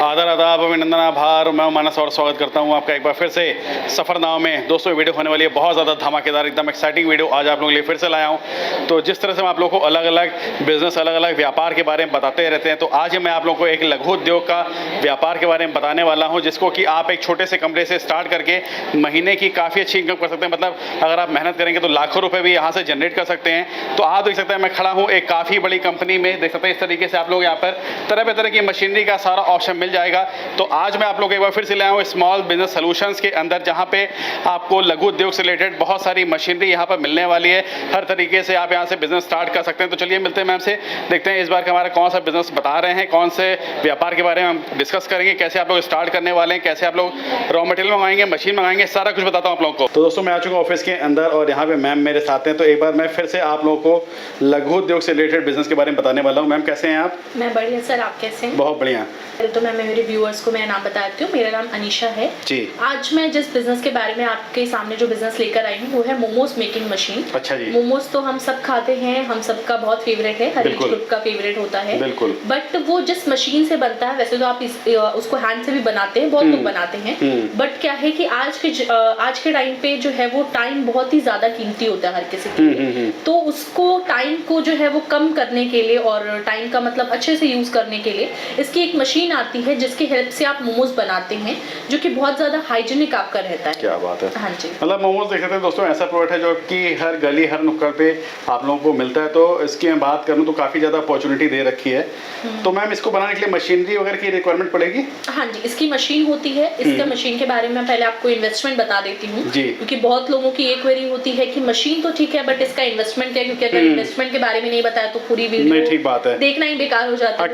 आदर आदाब अभिनंदन आभार। मैं मानस और स्वागत करता हूं आपका एक बार फिर से सफ़रनामा में। दोस्तों वीडियो होने वाली है बहुत ज़्यादा धमाकेदार, एकदम एक्साइटिंग वीडियो आज आप लोगों के लिए फिर से लाया हूं। तो जिस तरह से मैं आप लोगों को अलग अलग बिजनेस, अलग अलग व्यापार के बारे में बताते रहते हैं, तो आज मैं आप लोगों को एक लघु उद्योग का व्यापार के बारे में बताने वाला हूँ, जिसको कि आप एक छोटे से कमरे से स्टार्ट करके महीने की काफ़ी अच्छी इनकम कर सकते हैं। मतलब अगर आप मेहनत करेंगे तो लाखों रुपये भी यहाँ से जनरेट कर सकते हैं। तो आप देख सकते हैं मैं खड़ा हूँ एक काफ़ी बड़ी कंपनी में, देख सकते हैं इस तरीके से आप लोग यहाँ पर तरह की मशीनरी का सारा ऑप्शन मिल जाएगा। तो आज मैं आप लोग एक बार फिर से लाया हूँ स्मॉल बिजनेस सॉल्यूशंस के अंदर, जहाँ पे आपको लघु उद्योग से रिलेटेड बहुत सारी मशीनरी यहाँ पर मिलने वाली है। हर तरीके से आप यहाँ से बिजनेस स्टार्ट कर सकते हैं। तो चलिए मिलते हैं मैम से, देखते हैं इस बार का हमारा कौन सा बिजनेस बता रहे हैं, कौन से व्यापार के बारे में हम डिस्कस करेंगे, कैसे आप लोग स्टार्ट करने वाले हैं, कैसे आप लोग रॉ मटेरियल मंगाएंगे, मशीन मंगाएंगे, सारा कुछ बताता हूँ आप लोगों को। तो दोस्तों मैं आ चुका हूँ ऑफिस के अंदर और यहाँ पे मैम मेरे साथ हैं। तो एक बार मैं फिर से आप लोगों को लघु उद्योग से रिलेटेड बिजनेस के बारे में बताने वाला हूँ। मैम कैसे हैं आप? मैं बढ़िया सर, आप कैसे हैं? बहुत बढ़िया। तो मैं मेरे व्यूअर्स को मेरा नाम बताती हूँ। मेरा नाम अनीशा है जी। आज मैं जिस बिजनेस के बारे में आपके सामने जो बिजनेस लेकर आई हूँ वो है मोमोज मेकिंग मशीन। अच्छा जी। मोमोज तो हम सब खाते हैं, हम सबका बहुत फेवरेट है, हर एज ग्रुप का फेवरेट होता है। बिल्कुल। बट वो जिस मशीन से बनता है, वैसे तो आप उसको हैंड से भी बनाते हैं, बहुत लोग बनाते हैं, बट क्या है कि आज के टाइम पे जो है वो टाइम बहुत ही ज्यादा कीमती होता है हर किसी के लिए। तो उसको टाइम को जो है वो कम करने के लिए और टाइम का मतलब अच्छे से यूज करने के लिए इसकी एक मशीन आती है जिसकी हेल्प से आप मोमोज बनाते हैं, जो कि बहुत ज्यादा हाइजीनिक आपका रहता है। क्या बात है। हाँ जी। मतलब मोमोज देख सकते हैं दोस्तों, ऐसा प्रोडक्ट है जो कि हर गली हर नुक्कड़ पे आप लोगों को मिलता है। तो इसकी मैं बात करूं तो काफी ज्यादा अपॉर्चुनिटी दे रखी है। तो मैम इसको बनाने के लिए मशीनरी वगैरह की रिक्वायरमेंट पड़ेगी? हाँ जी, इसकी मशीन होती है। इसका मशीन के बारे में मैं पहले आपको इन्वेस्टमेंट बता देती हूँ, क्योंकि बहुत लोगों की एक क्वेरी होती है कि मशीन तो ठीक है बट इसका इन्वेस्टमेंट क्या है, क्योंकि अगर इन्वेस्टमेंट के बारे में नहीं बताया तो पूरी वीडियो ठीक बात है देखना ही बेकार हो जाता है।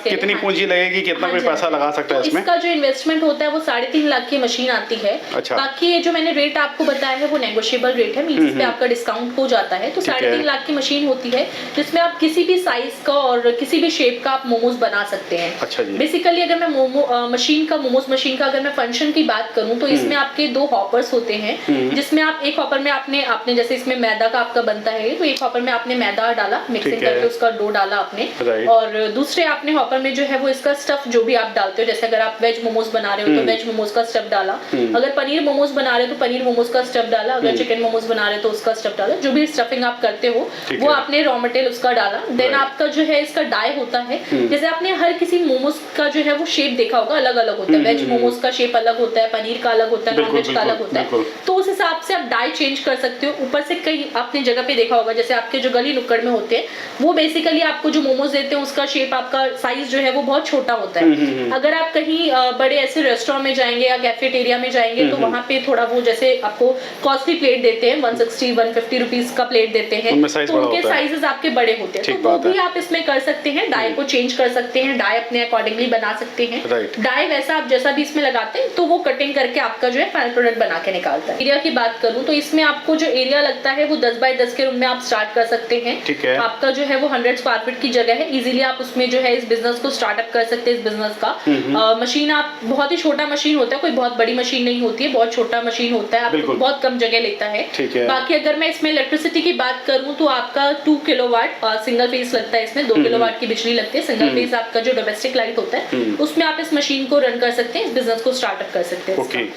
कितनी पूंजी लगेगी, कितना कोई पैसा लगा सकता है इसमें? इसका जो इन्वेस्टमेंट होता है वो 3.5 लाख की मशीन आती है। अच्छा। बाकी ये जो मैंने रेट आपको बताया है वो नेगोशिएबल रेट है, मींस पे आपका डिस्काउंट हो जाता है। तो 3.5 लाख की मशीन होती है जिसमें आप किसी भी साइज का और किसी भी शेप का आप मोमोज बना सकते हैं। अच्छा जी। बेसिकली अगर मैं मोमोज मशीन का अगर मैं फंक्शन की बात करूं तो इसमें आपके 2 हॉपर्स होते हैं, जिसमें आप एक हॉपर में आपने जैसे इसमें मैदा का आपका बनता है, तो एक हॉपर में आपने मैदा डाला, मिक्सिंग करके उसका डो डाला आपने, और दूसरे आपने हॉपर में जो है वो इसका स्टफ जो भी आप डालते हो, जैसे अगर आप वेज मोमोज बना रहे हो तो वेज मोमोज का स्टफ डाला, अगर पनीर मोमोज बना रहे हो तो पनीर मोमोज का स्टफ डाला, अगर चिकन मोमोज बना रहे हो तो उसका स्टफ डाला, जो भी स्टफिंग आप करते हो वो आपने रॉ मटेरियल उसका डाला। देन आपका जो है इसका डाई होता है, जैसे आपने हर किसी मोमोज का जो है वो शेप देखा होगा, अलग अलग होता है। वेज मोमोज का शेप अलग होता है, पनीर का अलग होता है, नॉन वेज का अलग होता है, तो उस हिसाब से आप डाई चेंज कर सकते हो। ऊपर से कई आपने जगह पे देखा होगा, जैसे आपके जो गली नुक्कड़ में होते हैं वो बेसिकली आपको जो मोमोज देते हैं उसका शेप, आपका साइज जो है वो बहुत छोटा होता है। अगर आप कहीं बड़े ऐसे रेस्टोरेंट में जाएंगे या कैफेटेरिया में जाएंगे तो वहाँ पे थोड़ा वो जैसे आपको कॉस्टली प्लेट देते हैं, 160-150 रुपीज का प्लेट देते हैं, तो उनके साइजेस आपके बड़े होते हैं, तो वो भी आप इसमें कर सकते हैं। डाई को चेंज कर सकते हैं, डाई अपने अकॉर्डिंगली बना सकते हैं। डाई वैसा आप जैसा भी इसमें लगाते हैं तो वो कटिंग करके आपका जो है फाइनल प्रोडक्ट बना के निकालता है। एरिया की बात करूँ तो इसमें आपको जो एरिया लगता है वो 10 बाय 10 के रूम में आप स्टार्ट कर सकते हैं। आपका जो है वो 100 स्क्वायर फीट की जगह है, इजीली आप उसमें जो है इस बिजनेस को स्टार्टअप कर सकते हैं। इस बिजनेस का मशीन आप बहुत ही छोटा मशीन होता है, कोई बहुत बड़ी मशीन नहीं होती है, बहुत छोटा मशीन होता है, आपको बहुत कम जगह लेता है। बाकी अगर मैं इसमें इलेक्ट्रिसिटी की बात करूं तो आपका 2 किलोवाट सिंगल फेज लगता है, इसमें 2 किलोवाट की बिजली लगती है। सिंगल फेज आपका जो डोमेस्टिक लाइट होता है उसमें आप इस मशीन को रन कर सकते हैं, इस बिजनेस को स्टार्टअप कर सकते हैं।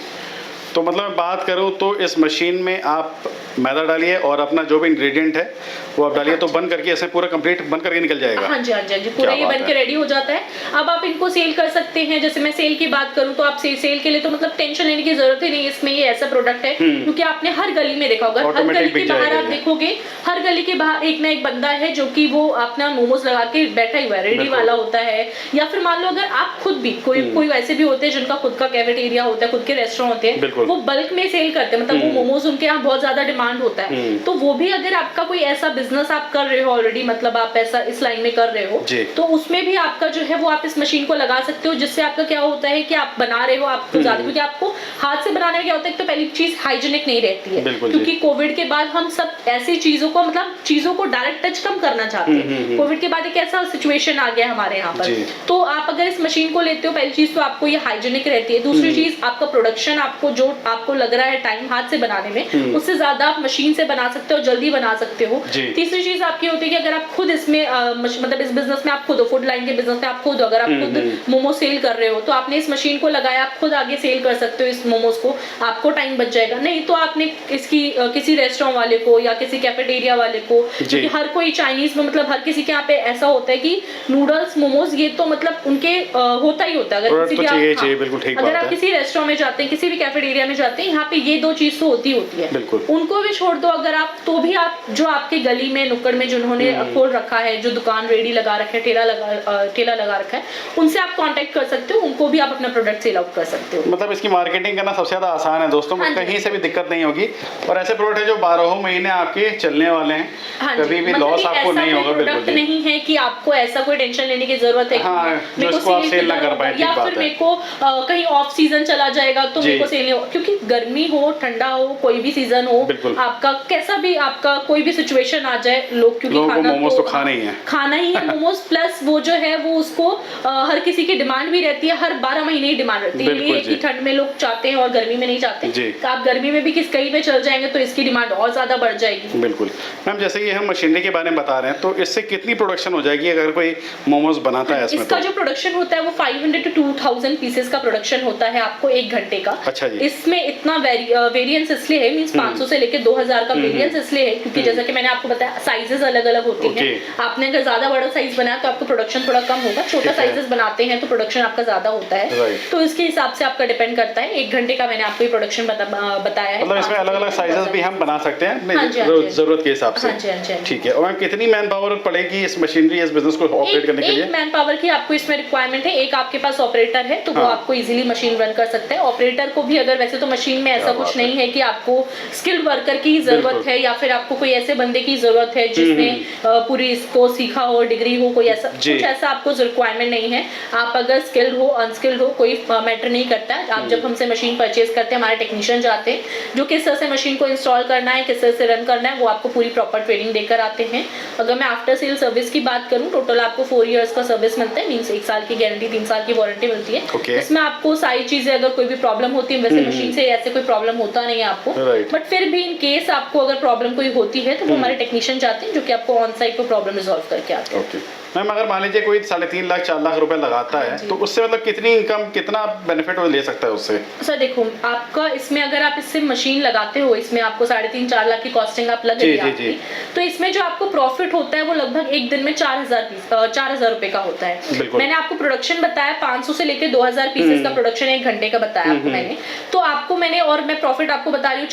तो मतलब बात करूं तो इस मशीन में आप मैदा डालिए और अपना जो भी इंग्रेडिएंट है वो आप डालिए, तो बन करके ऐसे पूरा कंप्लीट बन करके निकल जाएगा। हाँ जी, हाँ जी, पूरा ये बन के रेडी हो जाता है। अब आप इनको सेल कर सकते हैं। जैसे मैं सेल की बात करूं तो आप सेल के लिए तो मतलब टेंशन लेने की जरूरत ही नहीं है। इसमें ये ऐसा प्रोडक्ट है क्योंकि आपने हर गली में देखा होगा, हर गली के बाहर आप देखोगे, हर गली के बाहर एक ना एक बंदा है जो कि वो अपना मोमोज लगा के बैठा हुआ है, रेडी वाला होता है। या फिर मान लो अगर आप खुद भी कोई वैसे भी होते हैं जिनका खुद का कैफेटेरिया होता है, खुद के रेस्टोरेंट होते हैं, बिल्कुल। वो बल्क में सेल करते हैं, मतलब वो मोमोज उनके यहाँ बहुत ज्यादा डिमांड होता है। तो वो भी अगर आपका कोई ऐसा बिजनेस आप कर रहे हो ऑलरेडी, मतलब आप ऐसा इस लाइन में कर रहे हो, तो उसमें भी आपका जो है वो आप इस मशीन को लगा सकते हो, जिससे आपका क्या होता है कि आप बना रहे हो आपको ज्यादा, क्योंकि आपको हाथ से बनाने में क्या होता है, तो पहली चीज हाइजीनिक नहीं रहती है, क्योंकि कोविड के बाद हम सब ऐसी चीजों को, मतलब चीजों को डायरेक्ट टच कम करना चाहते हैं। कोविड के बाद एक ऐसा सिचुएशन आ गया हमारे यहाँ पर, तो आप अगर इस मशीन को लेते हो, पहली चीज तो आपको ये हाइजीनिक रहती है, दूसरी चीज आपका प्रोडक्शन, आपको जो आपको लग रहा है टाइम हाथ से बनाने में, उससे ज्यादा आप मशीन से बना सकते हो, जल्दी बना सकते हो। तीसरी चीज आपकी होती है कि अगर आप खुद इसमें मतलब इस बिजनेस में आप खुद हो, फूड लाइन के बिजनेस में आप खुद हो, अगर आप खुद मोमो सेल कर रहे हो, तो आपने इस मशीन को लगाया, आप खुद आगे सेल कर सकते हो इस मोमोज को, आपको टाइम बच जाएगा। नहीं तो आपने इसकी किसी रेस्टोरेंट वाले को या किसी कैफेटेरिया वाले को, क्योंकि हर कोई चाइनीज में, मतलब हर किसी के यहाँ पे ऐसा होता है कि नूडल्स मोमोज ये तो मतलब उनके होता ही होता है। अगर किसी के अगर आप किसी रेस्टोरेंट में जाते हैं, किसी भी कैफेटेरिया में जाते हैं, यहाँ पे ये दो चीज तो होती है, उनको भी छोड़ दो अगर आप, तो भी आप जो आपके गली में नुक्कड़ में जिन्होंने खोल रखा है, जो दुकान रेडी लगा रखा है, ठेला लगा रखा है, उनसे आप कांटेक्ट कर सकते हो, उनको भी आप अपना प्रोडक्ट सेल आउट कर सकते हो। मतलब इसकी मार्केटिंग करना सबसे ज्यादा आसान है दोस्तों, कहीं से भी दिक्कत नहीं होगी, और ऐसे प्रोडक्ट है जो 12 महीने आपके चलने वाले हैं, कभी भी लॉस आपको नहीं होगा। बिल्कुल नहीं है कि आपको ऐसा कोई टेंशन लेने की जरूरत है जो इसको आप सेल ना कर पाए, या फिर मेरे को कहीं ऑफ सीजन चला जाएगा तो मेरे को सेल नहीं हो, क्योंकि गर्मी हो, ठंडा हो, कोई भी सीजन हो, आपका कैसा भी आपका कोई भी सिचुएशन आ जाए, लोग क्योंकि मोमोज तो खाना ही है मोमोज, प्लस वो जो है वो उसको हर किसी की डिमांड भी रहती है, हर 12 महीने ही डिमांड रहती है, ये कि ठंड में लोग चाहते हैं और गर्मी में नहीं चाहते, तो आप गर्मी में भी कहीं पे चल जाएंगे तो इसकी डिमांड और ज्यादा बढ़ जाएगी। बिल्कुल मैम, जैसे कि हम मशीनरी के बारे में बता रहे हैं, तो इससे कितनी प्रोडक्शन हो जाएगी अगर कोई मोमोज बनाता है? इसका जो प्रोडक्शन होता है वो 500 to 2000 पीसेस का प्रोडक्शन होता है आपको 1 घंटे का। अच्छा जी। इसमें इतना वेरिएंस इसलिए है, मींस 500 से लेके 2000 का वेरिएंस इसलिए है क्योंकि जैसा कि मैंने आपको बताया साइजेस अलग अलग होती हैं। आपने अगर ज्यादा बड़ा साइज बनाया तो आपका प्रोडक्शन थोड़ा कम होगा, छोटा साइजेस बनाते हैं तो प्रोडक्शन आपका ज्यादा होता है, तो इसके हिसाब से आपका डिपेंड करता है। 1 घंटे का मैंने आपको ये प्रोडक्शन बताया है। मतलब इसमें अलग अलग साइजेस भी हम बना सकते हैं जरूरत के हिसाब से। ठीक है। और मैम कितनी मैन पावर पड़ेगी इस मशीनरी, इस बिजनेस को ऑपरेट करने के लिए? एक मैन पावर की आपको इसमें रिक्वायरमेंट है। एक आपके पास ऑपरेटर है तो वो आपको इजीली मशीन रन कर सकते हैं। ऑपरेटर को भी अगर, वैसे तो मशीन में ऐसा कुछ नहीं है कि आपको स्किल्ड वर्कर की जरूरत है या फिर आपको कोई ऐसे बंदे की जरूरत है जिसने पूरी इसको सीखा हो, डिग्री हो, कोई ऐसा कुछ ऐसा आपको रिक्वायरमेंट नहीं है। आप अगर स्किल्ड हो, अनस्किल्ड हो, कोई मैटर नहीं करता है। आप जब हमसे मशीन परचेज करते हैं, हमारे टेक्नीशियन जाते हैं जो किस तरह से मशीन को इंस्टॉल करना है, किस तरह से रन करना है, वो आपको पूरी प्रॉपर ट्रेनिंग देकर आते हैं। अगर मैं आफ्टर सेल सर्विस की बात करूं, टोटल आपको 4 इयर्स का सर्विस मिलता है, मींस 1 साल की गारंटी, 3 साल की वारंटी मिलती है। इसमें आपको सारी चीजें, अगर कोई भी प्रॉब्लम होती है, वैसे मशीन से ऐसे कोई प्रॉब्लम होता नहीं है आपको, बट फिर भी इन केस आपको अगर प्रॉब्लम कोई होती है तो वो हमारे टेक्नीशियन जाते हैं जो कि आपको ऑन साइट को प्रॉब्लम रिजॉल्व करके आते हैं। मैम अगर मान लीजिए कोई 3.5 लाख 4 लाख रुपए लगाता है तो उससे मतलब कितनी इनकम, कितना बेनिफिट ले सकता है उससे? सर देखो, आपका इसमें अगर आप इससे मशीन लगाते हो, इसमें आपको 3.5-4 लाख की कॉस्टिंग आप लग रही है, तो इसमें जो आपको प्रॉफिट होता है वो लगभग एक दिन में 4,000 रुपए का होता है। मैंने आपको प्रोडक्शन बताया 500 से लेकर 2000 पीसेस का प्रोडक्शन 1 घंटे का बताया आपको मैंने, तो आपको मैंने, और मैं प्रॉफिट आपको बता रही हूँ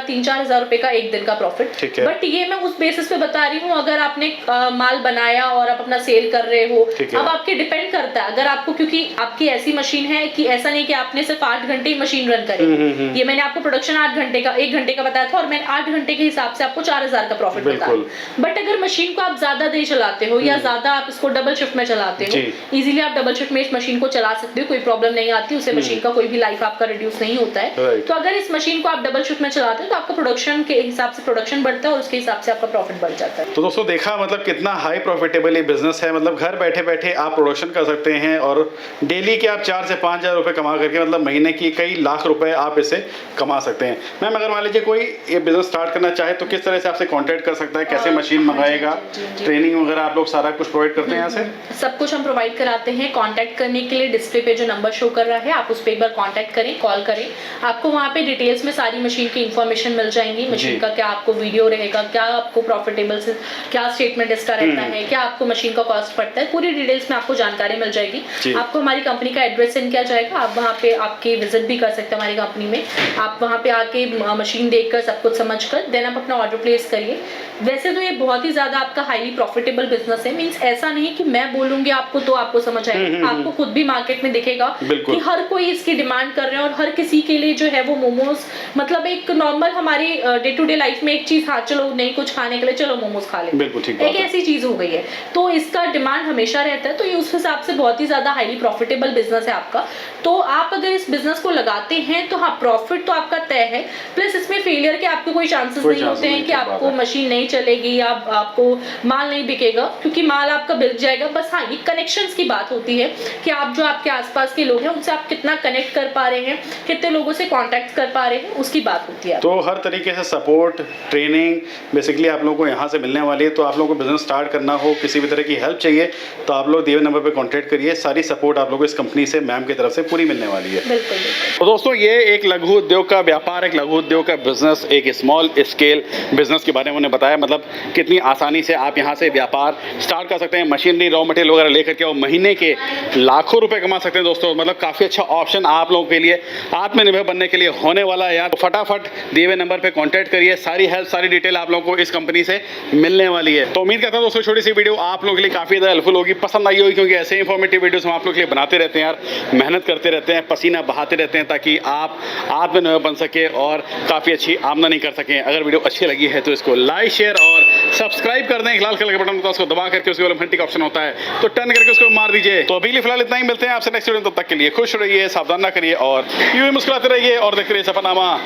3-4 रुपए का एक दिन का प्रॉफिट। बट ये मैं उस बेसिस पे बता रही हूँ अगर आपने माल बनाया और आप अपना सेल कर रहे हो। अब आपके डिपेंड करता है, अगर आपको, क्योंकि आपकी ऐसी मशीन है कि ऐसा नहीं कि आपने सिर्फ 8 घंटे ही मशीन रन करी। ये मैंने आपको प्रोडक्शन 8 घंटे का, 1 घंटे का बताया था और मैंने 8 घंटे के हिसाब से आपको 4000 का प्रॉफिट बताया। बट अगर मशीन को आप ज्यादा देर चलाते हो या ज्यादा आप इसको डबल शिफ्ट में चलाते हो, इजीली आप डबल शिफ्ट में इस मशीन को चला सकते हो, कोई प्रॉब्लम नहीं आती, उससे मशीन का कोई भी लाइफ आपका रिड्यूस नहीं होता है। तो अगर इस मशीन को आप डबल शिफ्ट में चलाते हो तो आपका प्रोडक्शन के हिसाब से प्रोडक्शन बढ़ता है और उसके हिसाब से आपका प्रॉफिट बढ़ जाता है। तो दोस्तों देखा मतलब कितना हाई प्रॉफिटेबल ये बिजनेस है, मतलब घर बैठे बैठे आप प्रोडक्शन कर सकते हैं और डेली के आप 4 से 5 हज़ार रुपये कमा करके मतलब महीने की कई लाख रुपए आप इससे कमा सकते हैं। मैम अगर मान लीजिए कोई ये बिजनेस स्टार्ट करना चाहे तो किस तरह से आपसे कांटेक्ट कर सकता है, कैसे मशीन मंगाएगा, ट्रेनिंग वगैरह आप लोग सारा कुछ प्रोवाइड करते हैं यहाँ से? सब कुछ हम प्रोवाइड कराते हैं। कांटेक्ट करने के लिए डिस्प्ले पे जो नंबर शो कर रहा है आप उस पर एक बार कांटेक्ट करें, कॉल करें, आपको वहाँ पे डिटेल्स में सारी मशीन की इन्फॉर्मेशन मिल जाएंगी। मशीन का क्या आपको वीडियो रहेगा, क्या आपको प्रॉफिटेबल से क्या स्टेटमेंट इसका रहता है, क्या आपको मशीन का कॉस्ट पड़ता है, पूरी डिटेल्स में आपको जानकारी मिल जाएगी। जी। आपको हमारी कंपनी का एड्रेस सेंड किया जाएगा, आप वहाँ पे आपके विजिट भी कर सकते हैं हमारी कंपनी में। आप वहाँ पे आके मशीन देखकर सब कुछ समझकर देन आप अपना ऑर्डर प्लेस करिए। वैसे तो ये बहुत ही ज्यादा आपका हाईली प्रॉफिटेबल बिजनेस है, मींस ऐसा नहीं कि मैं बोलूंगी आपको तो आपको समझ आएगा। आपको खुद भी मार्केट में दिखेगा कि हर कोई इसकी डिमांड कर रहे हैं और हर किसी के लिए जो है वो मोमोज मतलब एक नॉर्मल हमारी डे टू डे लाइफ में एक चीज, हाँ चलो नहीं कुछ खाने के लिए चलो मोमोज खा ले, बिल्कुल ठीक एक ऐसी चीज हो गई है। तो इसका डिमांड हमेशा रहता है, तो ये उस हिसाब से बहुत ही ज्यादा हाईली प्रॉफिटेबल बिजनेस है आपका। तो आप अगर इस बिजनेस को लगाते हैं तो हाँ प्रॉफिट तो आपका तय है, प्लस इसमें फेलियर के आपके कोई चांसेस नहीं होते हैं कि आपको मशीन नहीं चलेगी या आपको माल नहीं बिकेगा, क्योंकि माल आपका बिक जाएगा। बस हाँ ये कनेक्शंस की बात होती है कि आप जो आपके आसपास के लोग हैं उनसे आप कितना कनेक्ट कर पा रहे हैं, कितने लोगों से कांटेक्ट कर पा रहे हैं, उसकी बात होती है। तो हर तरीके से सपोर्ट ट्रेनिंग बेसिकली आप लोगों को यहाँ से मिलने वाली है। तो आप लोगों को बिजनेस स्टार्ट करना हो, किसी भी तरह की हेल्प चाहिए तो आप लोग दिए हुए नंबर पर कॉन्टैक्ट करिए। सारी सपोर्ट आप लोगों को इस कंपनी से मैम की तरफ से पूरी मिलने वाली है। बिल्कुल। तो दोस्तों ये एक लघु उद्योग का व्यापार, एक लघु उद्योग का बिजनेस, एक स्मॉल स्केल बिजनेस के बारे में उन्होंने बताया। मतलब कितनी आसानी से आप यहाँ से व्यापार स्टार्ट कर सकते हैं, मशीनरी रॉ मटेरियल वगैरह लेकर के और महीने के लाखों रुपए कमा सकते हैं दोस्तों। मतलब काफ़ी अच्छा ऑप्शन आप लोगों के लिए आत्मनिर्भर बनने के लिए होने वाला है यार। तो फटाफट दिए हुए नंबर पर कॉन्टैक्ट करिए, सारी हेल्प सारी डिटेल आप लोगों को इस कंपनी से मिलने वाली है। तो उम्मीद करता हूँ दोस्तों छोटी सी वीडियो आप लोगों के लिए काफ़ी ज़्यादा हेल्पफुल होगी, पसंद आई होगी, क्योंकि ऐसे इंफॉर्मेटिव वीडियोस हम आप लोग के लिए बनाते रहते हैं यार, मेहनत करते रहते हैं, पसीना बहाते रहते हैं ताकि आप आत्मनिर्भर बन सके और काफ़ी अच्छी आमदनी कर सकें। अगर वीडियो अच्छी लगी है तो इसको लाइक शेयर और सब्सक्राइब कर दें। एक लाल कलर का बटन होता है उसको दबा करके उसके घंटी का ऑप्शन होता है तो टर्न करके उसको मार दीजिए। तो अभी फिलहाल इतना ही, मिलते हैं आपसे नेक्स्ट वीडियो। तब तक के लिए खुश रहिए, सावधान ना करिए और यूं ही मुस्कुराते रहिए और देखते रहिए सफरनामा।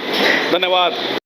धन्यवाद।